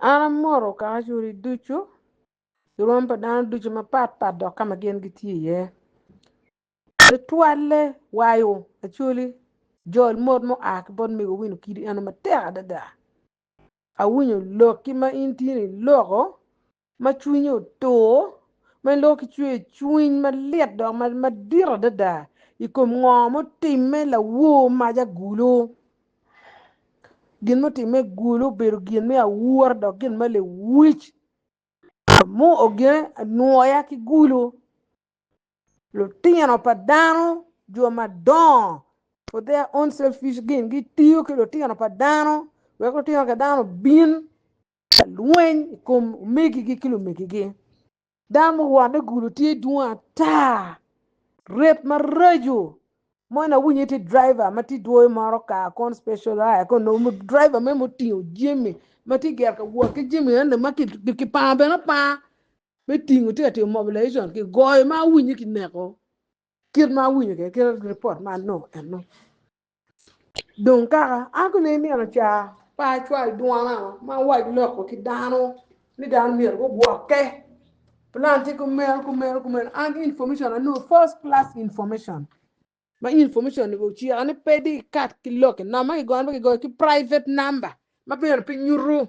Ana moro ka juri duchu. Yurom pa dan duchu ma pat do kama gen giti ye. The twale wayo actually jol mod mo ak bon mi go winu kidi ana ma tera da. A winyo loki ma intini loko ma chwinyo to ma loki chwiny ma liet do ma dira da. Ikom ngom timme la wo ma ja gulo. Gin mo timme gulo beru gin me awuor do gin ma le wich. Mo ogen nuoya ki gulo. Lo tiano pa dano jo madon for their own selfish gain gi tiyo ke lo tiano pa dano we ko tiano ka dano bin luen kom megi gi kilo megi gi dano wande gulo ti duan ta rep marajo mo na wunye ti driver mati duoy maro ka kon special ay kon no driver me mo tiyo jimi mati ger ka wo ki jimi ande maki ki pa be na pa be tingo ti mobilization ki goy ma wunye ki neko kir ma wunye ke report ma no no don kaka ako ne mi ana cha pa chwa duana ma wa loko ki dano ni dan mi go woke plan ti ko mer and information no first class information ma information go chi ani pedi kat ki loke na ma go ki private number ma pe pin nyuru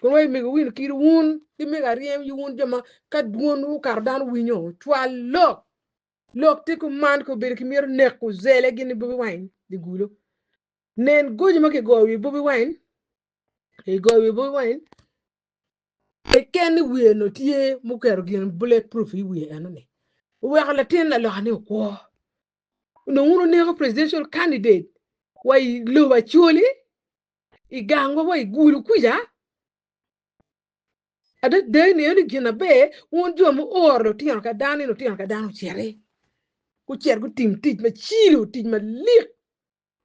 ko way mi go win ki wun ki mi ga riem yu wun jama ka duonu kar dan winyo chwa lok ti ko man ko ber ki mer nek ko zele gini bu wine di gulo nen goji ma ke go wi bu wine e go wi bu wine e ken wi no tie mu ker gin bullet proof wi eno ne we ala tin la lo ne ko no uno ne ko presidential candidate way lo wa chuli I gango way gulu kuja ada de ne ni gina be won jo mu oro tian ka dani chere ku cher ku tim tij ma chilo tij ma lik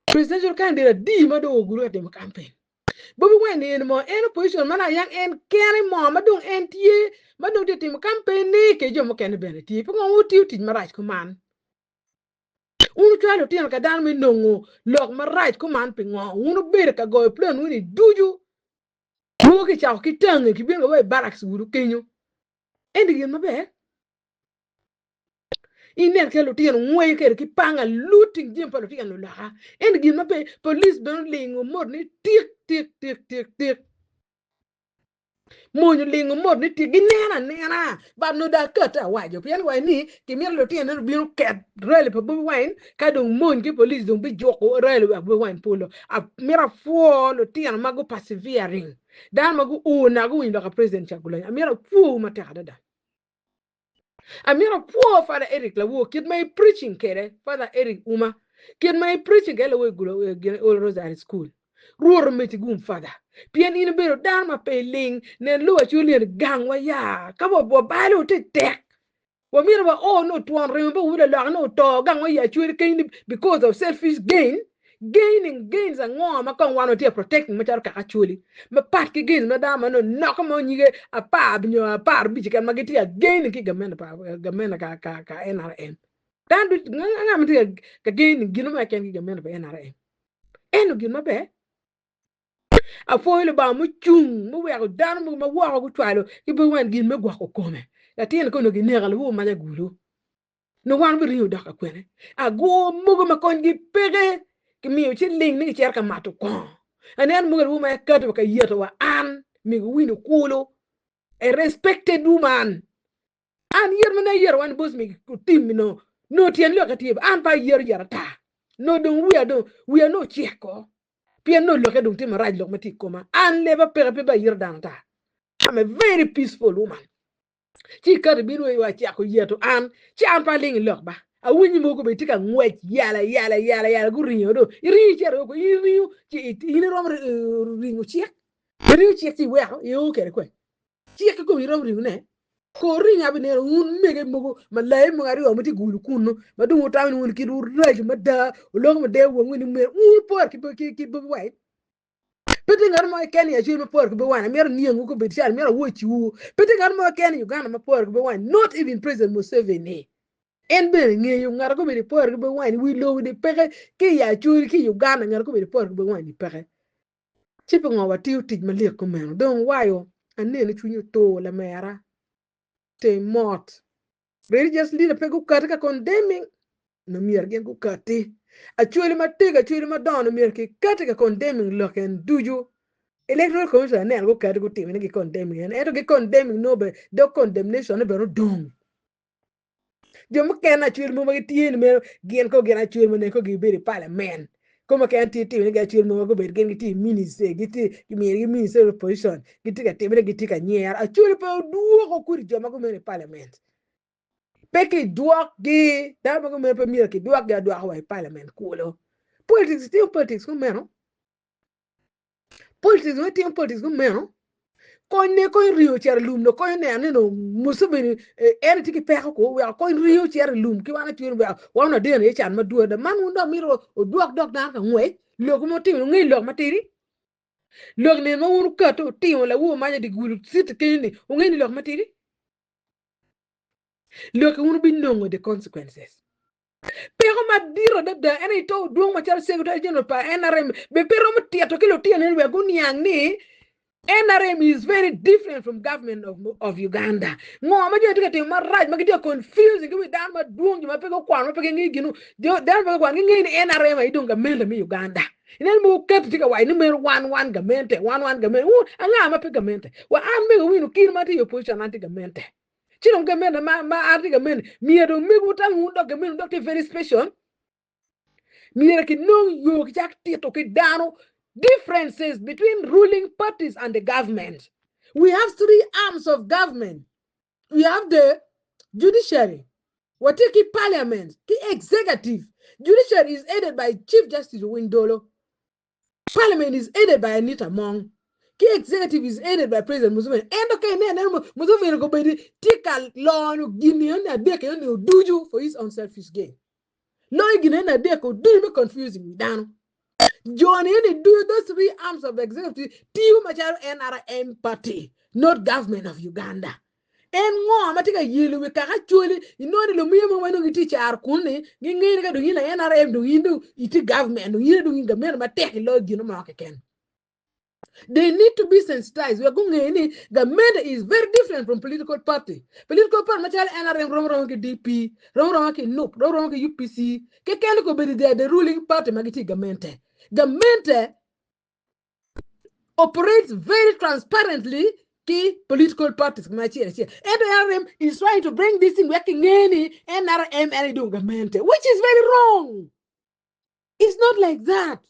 presidential candidate di ma do gulu ate ma campaign bobi wine en mo en position mana yang en kere mo ma dung en tie ma dung te tim campaign ni ke jo mo ken bene tie po ngo ti tij ma raj ku man unu chalo tian ka dan mi nongo lok ma raj ku man pe ngo unu ber ka go plan uni duju mo ke chao ki tangi ki bin go we barracks gulu kenyo endi gen ma be inen ke lo tian ngwe ke ki panga looting jim pa lo tian lo la endi gen ma be police ben lingo mod ni tik mo lingo mod ni tigi nena ba no da kata wajo pian wa ni ki mir lo tian no biru ket rele pa bu wine ka dong mo ki police dong bi joko rele wa bu wine polo a mira fo lo tian mago persevering dan mago o na go win lo president chagulo mira fo ma ta da amira fo Father Eric la wo kid my preaching kere Father Eric uma kid my preaching gele we gulo we Rosary school ruor meti gum father pien in bero dan ma peling ne lo chulien gang wa ya ka bo balo te tek wa mira ba oh no tuan remember we la no to gang wa ya chuli ken because of selfish gains and ngom ma kon wano te protecting ma tar ka chuli ma pat ki gains ma da ma no ko mo nyige a pa binyo a par bi kan ma giti a gain ki gamen pa gamen ka NRM dan du ngam te ka gain gino ma ken ki gamen pa NRM eno gino ma be a foyle ba mu chung mu we dan mu ma wa ko twalo ki bu wan gin me gwa ko kome la tien ko no gi negal wo ma ja gulo no wan bi riu da ka kwene a go mu ma kon gi pege ki mi chi ling ni cher ka matu ko anen mu ru ma ka to ka yeto wa an mi winu kulo a respected woman an yer mana yer wan bos mi ku tim no tien lo ka tieb an pa yer ta no don we are no cheko pien no lo ka don tim raj lo mati koma an le ba pe ba yer dan ta I'm a very peaceful woman chi ka bi no wa cha ko yeto an chi an pa ling lo ba a wunyi mo ko be tika ngwech yala guriyo do iri chero ko iri chi ini rom ringo chi iri chi ti we yo kere ko chi ko rom ringo ne ko rinya bi ne un mege mo ma lay mo ngari o mati gulu kunu ma du ta ni ki ru raj ma da lo ma de wo ngini me un por ki bu wai pete ngar mo ken ya chi ma por ki bu wai mer ni ngo ko be ti mer wo chi wo pete ngar mo ken Uganda ma por ki bu wai not even President Museveni en be ngeyo ngar ko be por ko be wani wi lo de pege ki ya churi ki Uganda ngar ko be por ko be wani pege chipping over tiu tij maliek ko men don wayo anene chunyo to la mera te mot religiously the pegu katika condemning no mier gen ku kati actually matega actually madon mier ki katika condemning look and do you electoral commission ne go kati ku tim ne ki condemning and eto ki condemning no be the condemnation be dong jomo ken actually mo magi tien me gen ko gen actually mo ne ko gi beri parliament como que anti ti ne ga actually mo go ber gen ti minister giti mi minister opposition giti ka timre giti ka nyer actually pe duo ko kuri jomo go me parliament peki duak gi da ba me pe mi ki duak ga duak wa parliament kulo politics still politics ko meno politics no still politics ko meno ko ne ko rio cher lum no ko ne no musubini en tiki pe ko wa ko rio cher lum ki wana tiru ba wana de ne chan ma duo da man ndo miro o duak dok na ka ngwe lo ko mo ti ngi lo matiri lo ne mo unu ka to ti wala wo ma di gulu sit kini o ngi lo matiri lo ko unu bi no the consequences pero ma diro da ene to duong ma chal secretary general pa NRM be pero mo tieto kilo tiene we gunyang ni NRM is very different from government of Uganda. No, I'm just getting my right. I'm getting confusing. We down my doing. My people kwan. My people ngi ginu. Down my kwan ngi NRM. I don't gamenda me Uganda. Inen mo ket tika wa number one gamente. One gamente. Anga ma pe gamente. Wa an me winu kir mati yo position anti gamente. Chino gamenda ma anti gamente. Mi do me wuta ngundo gamente. Doctor very special. Mi ki no yo jak tieto ki dano. Differences between ruling parties and the government. We have three arms of government. We have the judiciary, what take parliament, the executive. Judiciary is aided by Chief Justice Windolo. Parliament is aided by Anita Mong. The executive is aided by President Museveni. And okay, Museveni go by the take law no Guinean and they can do you for his own selfish gain. No Guinean and they could do me confusing down. John, you do those three arms of the executive, Tiu Macharo NRM party, not government of Uganda. And more, Matika Yilu, we can actually, you know, the Lumium when we teach our Kuni, Ginga do NRM, do you do it government, do you doing the men, but take a lot, you know, mark again. They need to be sensitized. We are going in. Government is very different from political party. Political party, material NRM, Romanke DP, Romanke NUP, Romanke UPC, Kekaniko be the ruling party, Magiti government. Government operates very transparently to political parties. NRM is trying to bring this thing working any NRM and government, which is very wrong. It's not like that.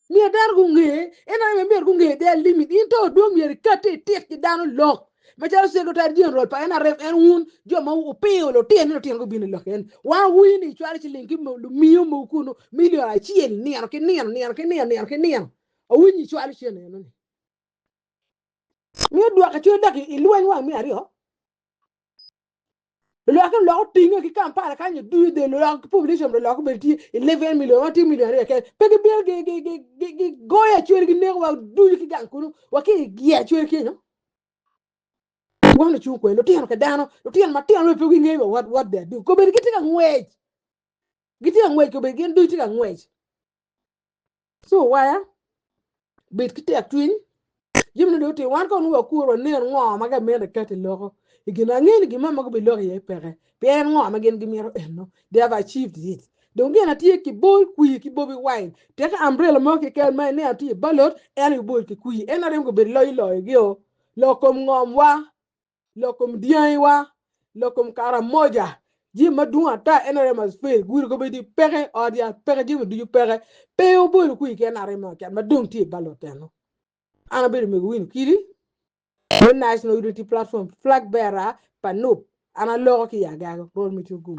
Mi adar gunge NRM mi gunge their limit into do mi kate take down lock. Major secretary general pa NRM en un jo ma o peo lo tien no tien go bin lo ken wa wi ni chwali chilingi mo mi mo kuno million achiel ni an ke ni o wi ni chwali chen no mi dwa ka chwe dak ilwen wa mi ario lo ka lo tinga ki kampala ka ni du de lo ka population lo ka beti 11 million 10 million re ke pe ke bel ge go ya chwe ki ne wa du ki gan kuno wa ki ya chwe ki no wa no chu ko lo tien ka dano lo tien ma tien lo pe ki nge what they do ko be ki tinga ngwej giti ngwej ko be gen du tinga ngwej so why bet ki tek twin jimno do te wan ko no ku ro ne ngo ma ga me de kat lo igina ngeni gi mama go be lo ye pere pe ngo ma gen gi miro no they have achieved it don't get ati ki boy ki bobi wine take umbrella mo ki kel mai ne ati balot en boy ki en arem go be lo yo lo kom ngom wa lo kom dian wa lo kom kara moja ji madu ata en arem as fe gur go be di pere o dia pere ji du pere pe o boy ki en arem ma kan ma dong ti balot no ana be me win kiri the National Unity Platform flag bearer panup ana logo ki yagaga roll me to go